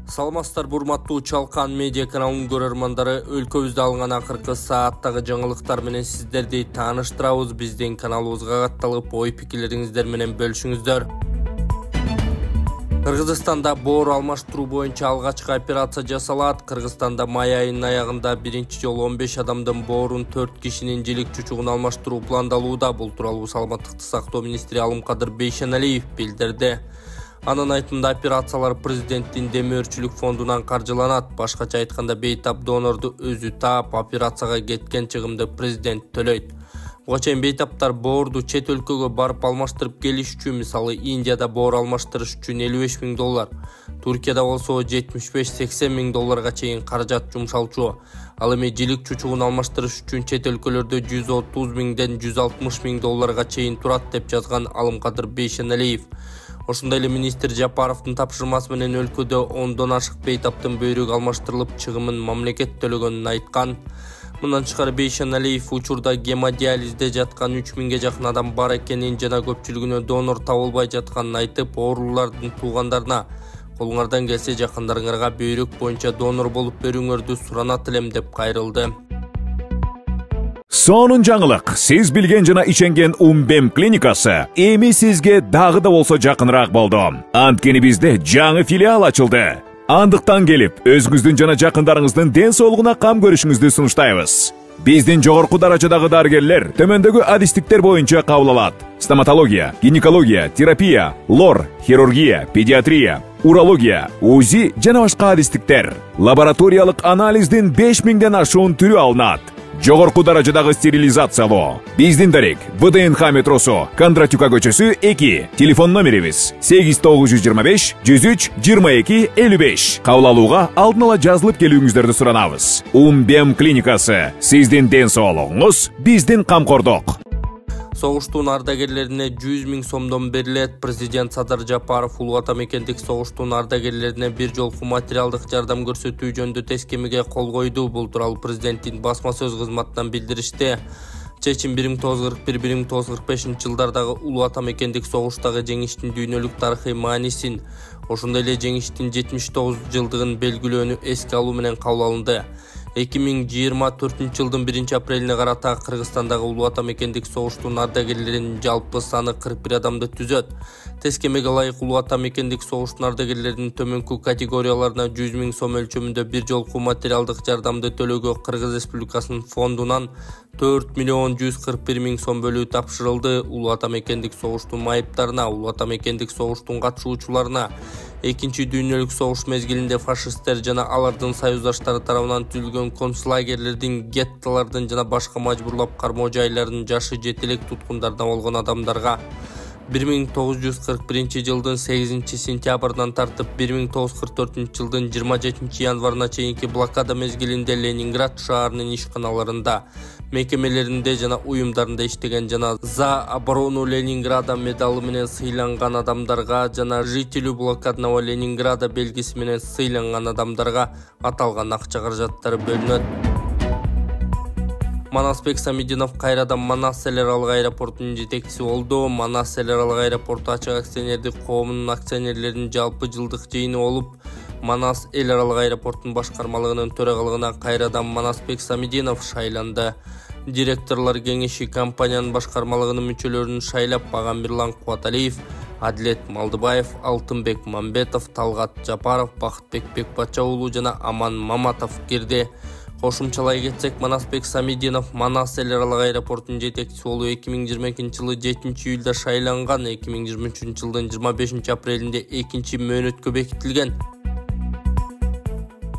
Саламатсыздар, урматтуу Чалкан медиа каналынын көрөрмандары, өлкөбүздө алынган акыркы сааттагы жаңылыктар менен сиздерди тааныштырабыз. Биздин каналыбызга катталып, ой пикирлериңиздер менен бөлүшүңүздөр. Кыргызстанда боор алмаштыруу боюнча алгачкы операция жасалат. Кыргызстанда май айынын аягында биринчи жолу 15 адамдын боорун 4 кишинин жилик чучугун алмаштыруу пландалууда. Бул тууралуу Саламаттыкты сактоо министри Алымкадыр Бейшеналиев билдирди. Анын айтымында операциялар президенттин демөөрчүлүк фондунан каржыланат. Башкача айтканда, бейтап донорду өзү таап, операцияга кеткен чыгымды президент төлөйт. Буга чейин бейтаптар боорду чет өлкөгө барып алмаштырып келиш үчүн, мисалы Индияда боор алмаштырыш үчүн $55 000, Туркияда болсо $75-80 000 чейин каражат жумшалчу. Ал эми жилик чучугун алмаштырыш үчүн чет өлкөлөрдө $130 000ден $160 000 чейин турат деп жазган Алымкадыр Бейшеналиев. Ошондой эле министр Жапаровдун тапшырмасы менен өлкөдө 10дон ашык бейтаптын бөйрөгү алмаштырылып, чыгымын мамлекет төлөгөнүн айткан. Мындан тышкары Бейшеналиев учурда гемодиализде жаткан 3000ге жакын адам бар экенин жана көпчүлүгүнө донор табылбай жатканын айтып, оорулардын туугандарына колуңардан келсе жакындарыңарга бөйрөк боюнча донор болуп берүүңөрдү суранат элем деп кайрылды. Сонун жаңылык, сиз билген жана ишенген Умбем клиникасы эми сизге дагы да болсо жакыныраак болду. Анткени бизде жаңы филиал ачылды. Андыктан келип, өзүңүздүн жана жакындарыңыздын ден соолугуна кам көрүшүңүздү сунуштайбыз. Биздин жогорку даражадагы дарыгерлер төмөндөгү адистиктер боюнча кабыл алат: стоматология, гинекология, терапия, лор, хирургия, педиатрия, урология, УЗИ жана башка адистиктер. Лабораториялык анализдин 5000ден ашуун түрү алынат. Жогорку даражадагы стерилизациялоо. Биздин дарек ВДНХ метросу, Кондратюка көчөсү 2. Телефон номерибиз 8925 103 22 55. Кабыл алууга алдын ала жазылып келүүңүздөрдү суранабыз. Умбем клиникасы. Сиздин ден соолугуңуз, биздин камкордук. Согуштун ардагерлерине 100 000 сомдон берилет. Президент Садыр Жапаров улуу ата мекендик согуштун ардагерлерине бир жолку материалдык жардам көрсөтүү жөнүндө тескемеге кол койду. Бул тууралуу президенттин басма сөз кызматынан билдиришти. Чечим 1941-1945 жылдардагы улуу ата мекендик согуштагы жеңиштин дүйнөлүк тарыхый маанисин, ошондой эле жеңиштин 79 жылдыгын белгилөөнү эске алуу менен кабыл алынды. 2024 жылдын 1 апрелине карата Кыргызстандагы улуу ата мекендик согуштун ардагерлеринин жалпы саны 41 адамды түзөт. Тескемеге ылайык улуу ата мекендик согуштун ардагерлеринин төмөнкү категорияларына 100 000 сом өлчөмүндө бир жолку материалдык жардамды төлөөгө Кыргыз Республикасынын фондунан 4 141 000 сом бөлүү тапшырылды. Улуу ата мекендик согуштун майыптарына, улуу ата мекендик согуштун катышуучуларына, экинчи дүйнөлүк согуш мезгилинде фашисттер жана алардын союздаштары тарабынан түзүлгөн концлагерлердин, геттолордун жана башка мажбурлап кармоо жайларынын жашы жетелек туткундардан болгон адамдарга 1941 жылдын 8 сентябрдан тартып 1944 жылдын 27 январына чейинки блокада мезгилинде Ленинград шаарынын ишканаларында, мекемелеринде жана уюмдарында иштеген жана за оборону Ленинграда медалы менен сыйланган адамдарга жана жителю блокадного Ленинграда белгиси менен сыйланган адамдарга аталган акча каражаттары бөлүнөт. Манасбек Самидинов кайрадан Манас эл аралык аэропортунун жетекчиси болду. Манас эл аралык аэропорту ачык акционердик коомунун акционерлеринин жалпы жылдык жыйыны болуп, Манас эл аралык аэропортунун башкармалыгынын төрагалыгына кайрадан Манасбек Самидинов шайланды. Директорлор кеңеши компаниянын башкармалыгынын мүчөлөрүн шайлап, Багамирлан Кубаталиев, Адлет Малдыбаев, Алтынбек Мамбетов, Талгат Жапаров, Бакытбек Бекбатча уулу жана Аман Маматов кирди. Кошумчалай кетсек, Манасбек Самидинов Манас эл аралык аэропортунун жетекчиси болуу 2022 жылы 7 июлда шайланган, 2023 жылдын 25 апрелинде экинчи мөөнөткө бекитилген.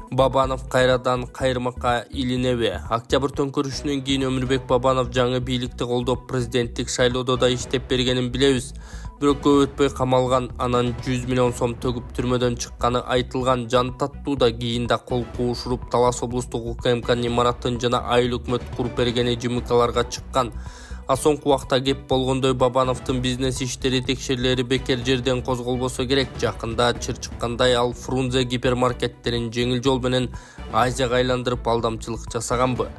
Бабанов кайрадан кайрымакка илинеби? Октябрь төңкөрүшүнөн кийин Өмүрбек Бабанов жаңы бийликти колдоп президенттик шайлоодо да иштеп бергенин билебиз. Бирок көп өтпөй камалган, анан 100 000 сом төгүп түрмөдөн чыкканы айтылган. Жан Таттуу да кийин да кол куушуруп Талас облустук УКМКнын имаратын жана айыл өкмөт куруп бергени ЖМКларга чыккан. А соңку убакта кеп болгондой Бабановдун бизнес иштери текшерилери бекер жерден козголбосо керек. Жакында чыр чыккандай ал Фрунзе гипермаркеттерин жеңил жол менен Азияга айландырып алдамчылык жасаганбы?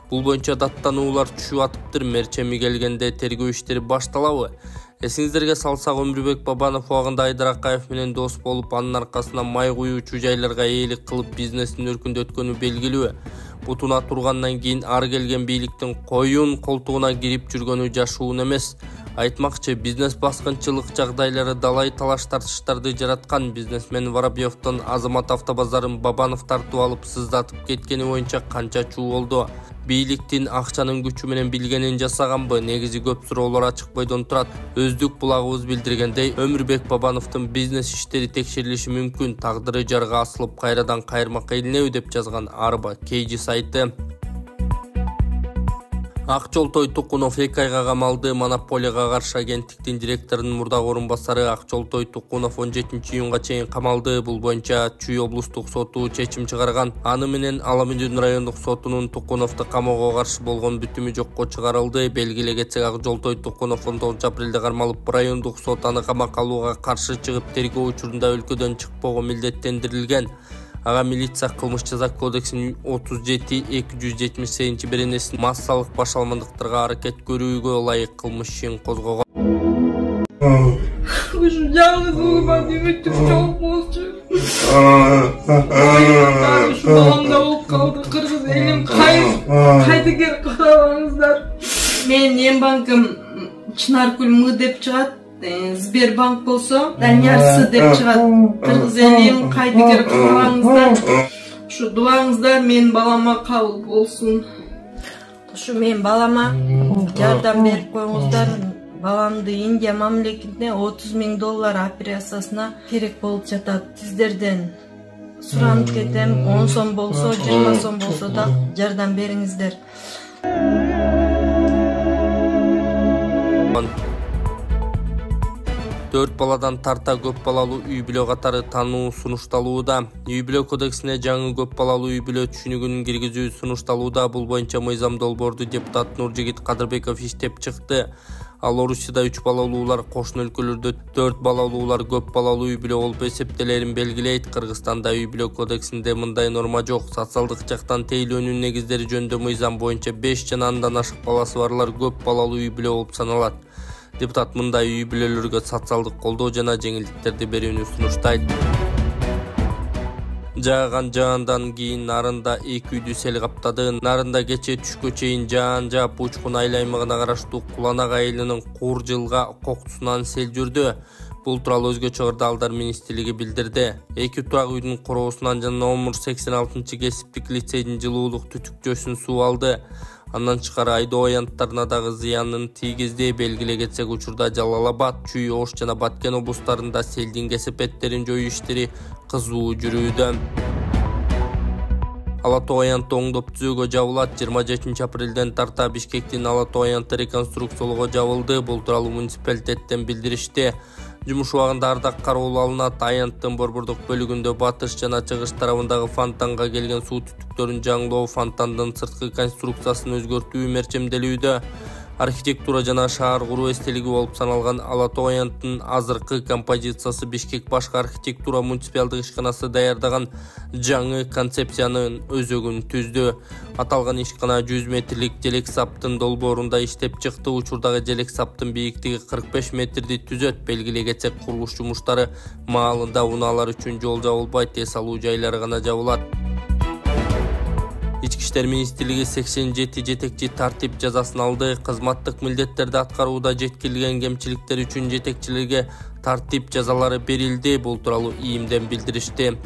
Бул боюнча даттануулар түшүп атыптыр. Мерчеми келгенде тергөө иштери башталабы? Эсиңиздерге салсак, Өмүрбек Бабанов убагында Айдар Акаев менен дос болуп, анын аркасынан май куюучу жайларга ээлик кылып бизнесин өркүндөткөнү белгилүү. Бутуна тургандан кийин ар келген бийликтин коюн колтугуна кирип жүргөнү жашуун эмес. Айтмакчы, бизнес баскынчылык жагдайлары далай талаш тартыштарды жараткан. Бизнесмен Воробьевдон Азамат автобазарын Бабанов тартып алып сыздатып кеткени боюнча канча чуу болду? Бийликтин акчанын күчү менен билгенин жасаганбы? Негизи көп суроолор ачык бойдон турат. Өздүк булагыбыз билдиргендей, Өмүрбек Бабановдун бизнес иштери текшерилиши мүмкүн. Тагдыры жарга асылып кайрадан кайырмак элнеби деп жазган Арба Кейжи сайты. Акчолтой Тукунов 2 айга камалды. Монополияга каршы агенттиктин директорунун мурдагы орун басары Акчолтой Тукунов 17-июнга чейин камалды. Бул боюнча Чүй облустук соту чечим чыгарган. Аны менен Ала Мүдүн райондук сотунун Тукуновду камоого каршы болгон бүтүмү жокко чыгарылды. Белгиле кетсек, Акчолтой Тукунов 19 апрелде кармалып, райондук сот аны камакка алууга каршы чыгып, тергөө учурунда өлкөдөн чыкпоого милдеттендирилген. Ага милиция кылмыш жаза кодексинин 37-278 беренесин массалык башалмандыктарга аракет көрүүгө ылайык кылмыш ишин козгогон. Ушу жалгыз угуман үмүтүм жок болчу. Ушу баламда болуп калды. Кыргыз элим кайдыгер карабаңыздар. Менин эм банкым Чынаркүл М деп чыгат. Сбербанк болсо Данияр С деп чыгат. Кыргыз элим кайдыгер карабаңыздар. Ушу дубаңыздар менин балама кабыл болсун. Ушу менин балама жардам берип коюңуздар. Баламды Индия мамлекетине $30,000 операциясына керек болуп жатат. Сиздерден суранып кетем, 10 сом болсо, 20 сом болсо да жардам бериңиздер. 4 баладан тарта көп балалуу үй-бүлө катары тануу сунушталууда. Үй-бүлө кодексине жаңы көп балалуу үй-бүлө түшүнүгүн киргизүү сунушталууда. Бул боюнча мыйзам долбоорду депутат Нуржигит Кадырбеков иштеп чыкты. Ал Орусияда 3 балалуулар, кошуна өлкөлөрдө 4 балалуулар көп балалуу үй-бүлө болуп эсептелерин белгилейт. Кыргызстанда үй-бүлө кодексинде мындай норма жок. Социалдык жактан тейлөөнүн негиздери жөнүндө мыйзам боюнча 5 жана андан ашык баласы барлар көп балалуу үй-бүлө болуп саналат. Депутат мындай үй-бүлөлөргө социалдык колдоо жана жеңилдиктерди берүүнү сунуштайт. Жааган жаандан кийин Нарында 2 үйдү сел каптады. Нарында кечээ түшкө чейин жаан жаап, Учкун айыл аймагына караштуу Куланак айылынын Кууржилга коктусунан сел жүрдү. Бул тууралуу Өзгө Чыгардаалдар министрлиги билдирди. 2 турак үйдүн короосунан жана номер 86 кесиптик лицейдин жылуулук түтүкчөсүн суу алды. Андан тышкары айдоо аянттарына дагы зыянын тийгизди. Белгиле кетсек, учурда Жалал Абад, Чүй, Ош жана Баткен облустарында селдин кесепеттерин жоюу иштери кызуу жүрүүдө. Ала Тоо аянты оңдоп түзүүгө жабылат. 27 апрелден тарта Бишкектин Ала Тоо аянты реконструкциялоого жабылды. Бул тууралуу муниципалитеттен билдиришти. Жумуш убагында ардак кароол алынат. Аянттын борбордук бөлүгүндө батыш жана чыгыш тарабындагы фонтанга келген суу түтүктөрүн жаңылоо, фонтандын сырткы конструкциясын өзгөртүү мерчемделүүдө. Архитектура жана шаар куруу эстелиги болуп саналган Ала Тоо аянтынын азыркы композициясы Бишкек башкы архитектура муниципалдык ишканасы даярдаган жаңы концепциянын өзөгүн түздү. Аталган ишкана 100 метрлик желек саптын долбоорунда иштеп чыкты. Учурдагы желек саптын бийиктиги 45 метрди түзөт. Белгиле кетсек, курулуш жумуштары маалында унаалар үчүн жол жабылбайт, эс алуу жайлары гана жабылат. Ички иштер министрлиги 87 жетекчи тартип жазасын алды. Кызматтык милдеттерди аткарууда жеткирилген кемчиликтер үчүн жетекчилерге тартип жазалары берилди. Бул тууралуу ИИМден билдиришти.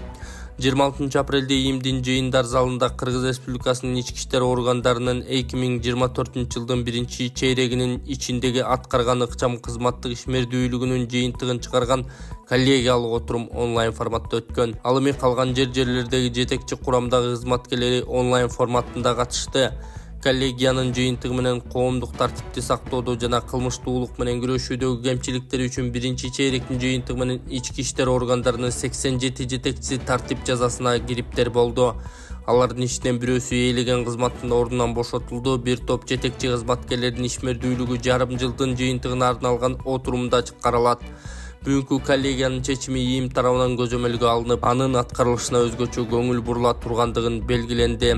26 апрелде ИИМдин жыйындар залында Кыргыз Республикасынын ички иштер органдарынын 2024 жылдын 1-чейрегинин ичиндеги аткарган ыкчам кызматтык ишмердүүлүгүнүн жыйынтыгын чыгарган коллегиялык отурум онлайн форматта өткөн. Ал эми калган жерлердеги жетекчи курамдагы кызматкерлери онлайн форматында катышты. Коллегиянын жыйынтыгы менен коомдук тартипти сактоодо жана кылмыштуулук менен күрөшүүдөгү кемчиликтер үчүн 1-чейректин жыйынтыгы менен ички иштер органдарынын 87 жетекчиси тартип жазасына кириптер болду. Алардын ичинен бирөөсү ээлеген кызматтын ордунан бошотулду. Бир топ жетекчи кызматкерлердин ишмердүүлүгү жарым жылдын жыйынтыгына арналган отурумда каралат. Бүгүнкү коллегиянын чечими ИИМ тарабынан көзөмөлгө алынып, анын аткарылышына өзгөчө көңүл бурула тургандыгын белгиленди.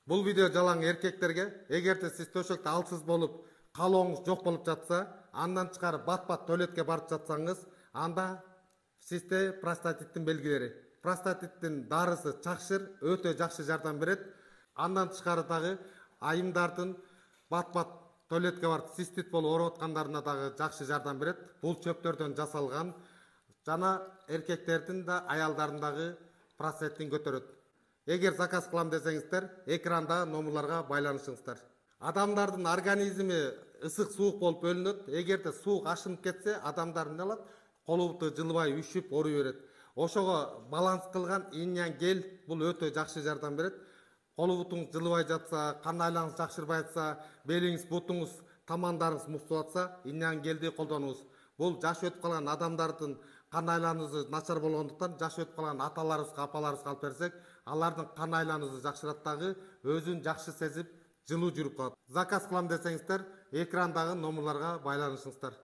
Бұл видео жалаң эркектерге, эгерде сиз төшөктө алсыз болуп, калооңуз жок болуп жатса, андан тышкары бат-бат туалетке барып жатсаңыз, анда сизде простатиттин белгилери. Простатиттин дарысы чакшыр, өтө жакшы жардам берет. Андан тышкары дагы айымдардын бат-бат туалетке барып цистит болуп ооруп аткандарына дагы жакшы жардам берет. Бул чөптөрдөн жасалган жана эркектердин да аялдардын дагы простатитин көтөрөт. Эгер заказ кылам десеңиздер, экранда номерларга байланышыңыздар. Адамдардын организми ысык суук болуп бөлүнөт. Эгерде суук ашынып кетсе, адамдар эмне алат? Колу буту жылбай, үшүп, ооруй берет. Ошого баланс кылган иньян гель бул өтө жакшы жардам берет. Колу бутуңуз жылбай жатса, кан айланыңыз жакшырбай жатса, белиңиз, бутуңуз, тамандарыңыз муктап атса, иньян гелди колдонуңуз. Бул жаш өтүп калган адамдардын кан айланысы начар болгондуктан, жаш өтүп калган аталарыбызга, апаларыбызга алып берсек, алардын кан айланысы жакшырат дагы, өзүн жакшы сезип, жылуу жүрүп калат. Заказ кылам десеңиздер, экрандагы номерларга байланышыңыздар.